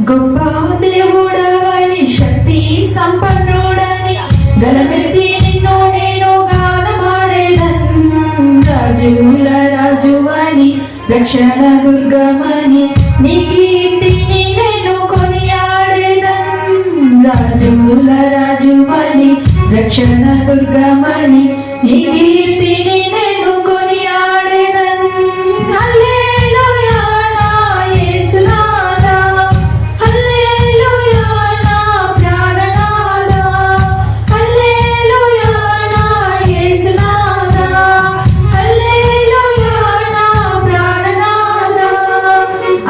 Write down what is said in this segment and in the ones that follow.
గొప్ప దేవుడవని శక్తి సంపన్నుడని గలమెత్తి నిన్ను నేను గానమాడేదన్. రాజుల రాజువని రక్షణ దుర్గమని నీ కీర్తిని నేను కొనియాడేదన్. రాజుల రాజువని రక్షణ దుర్గమని నీ కీర్తిని నేను కొనియాడేదన్. హల్లెలూయా నా యేసునాథా, హల్లెలూయా నా ప్రాణనాథా, హల్లెలూయా నా యేసునాథా, హల్లెలూయా నా ప్రాణనాథా.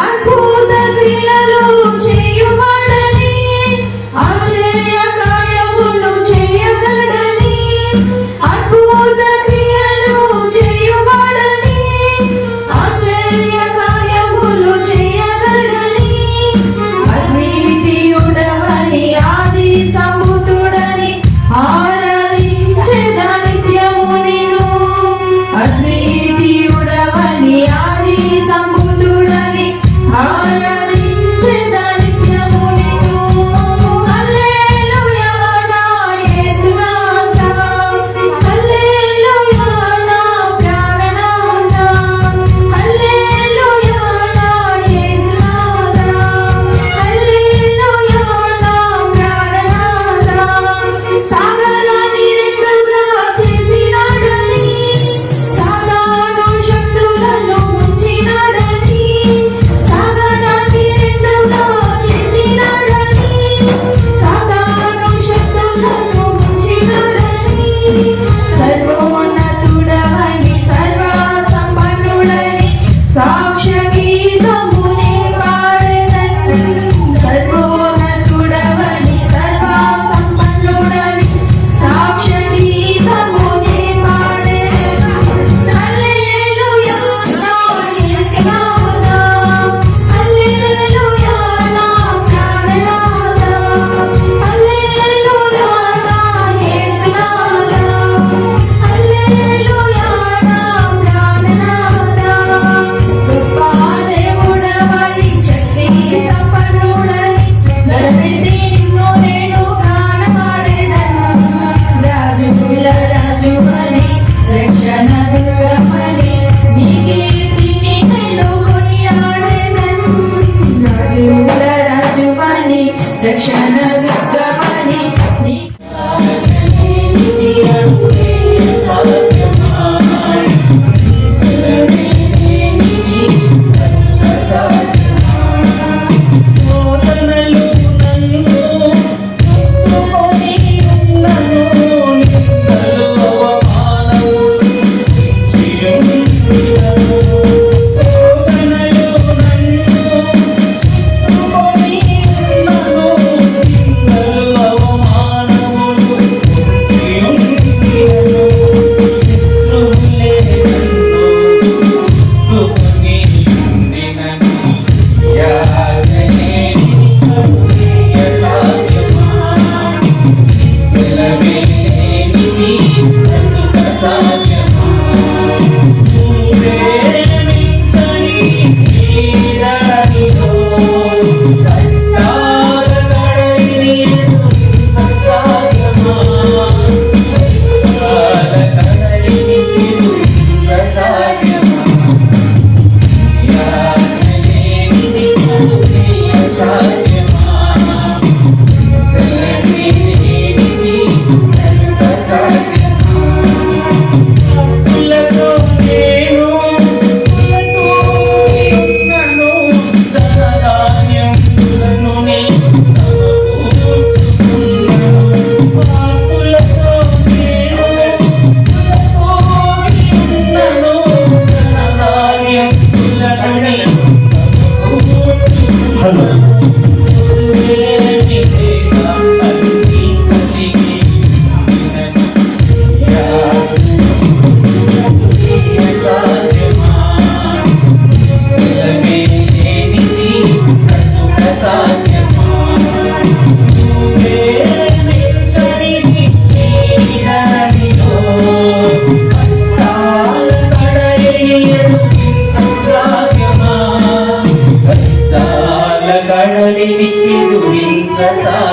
అద్భుత క్రియలు చేయువాడని, ఆశ్చర్య కార్యములు చేయగలడని, అద్భుత క్రియలు చేయువాడని, ఆశ్చర్య కార్యములు చేయగలడని, అద్వితీయుడవని ఆది సంభూతుడని ఆరాధించెదా నిత్యము నిన్ను. అద్వితీయుడవని ఆది సంభూతుడని ఆరాధించెదా నిత్యము నిన్ను. హల్లెలూయా నా యేసునాథా, హల్లెలూయా నా ప్రాణనాథా, హల్లెలూయా నా యేసునాథా, హల్లెలూయా నా ప్రాణనాథా. సాగరాన్ని రెండుగా చేసినాడని, సాతాను శక్తులను ముంచినాడని, సాగరాన్ని రెండుగా చేసినాడని, సాతాను శక్తులను ముంచినాడని, సర్వోన్నతుడవని సర్వ సంపన్నుడని సాక్ష్య గీతమునే పాడెదన్. సర్వోన్నతుడవని సర్వ సంపన్నుడని సాక్ష్య గీతమునే పాడెదన్. హల్లెలూయా నా యేసునాథా, హల్లెలూయా నా ప్రాణనాథా, హల్లెలూయా నా యేసునాథా, హల్లెలూయా నా ప్రాణనాథా. గొప్ప దేవుడవని శక్తి సంపన్నుడని గలమెత్తి నిన్ను నేను గానమాడేదన్. రాజుల రాజువని రక్షణ దుర్గమని నీ కీర్తిని నేను కొనియాడేదన్. రాజుల రాజువని రక్షణ దుర్గమని నీ వెలికి దురించసాగే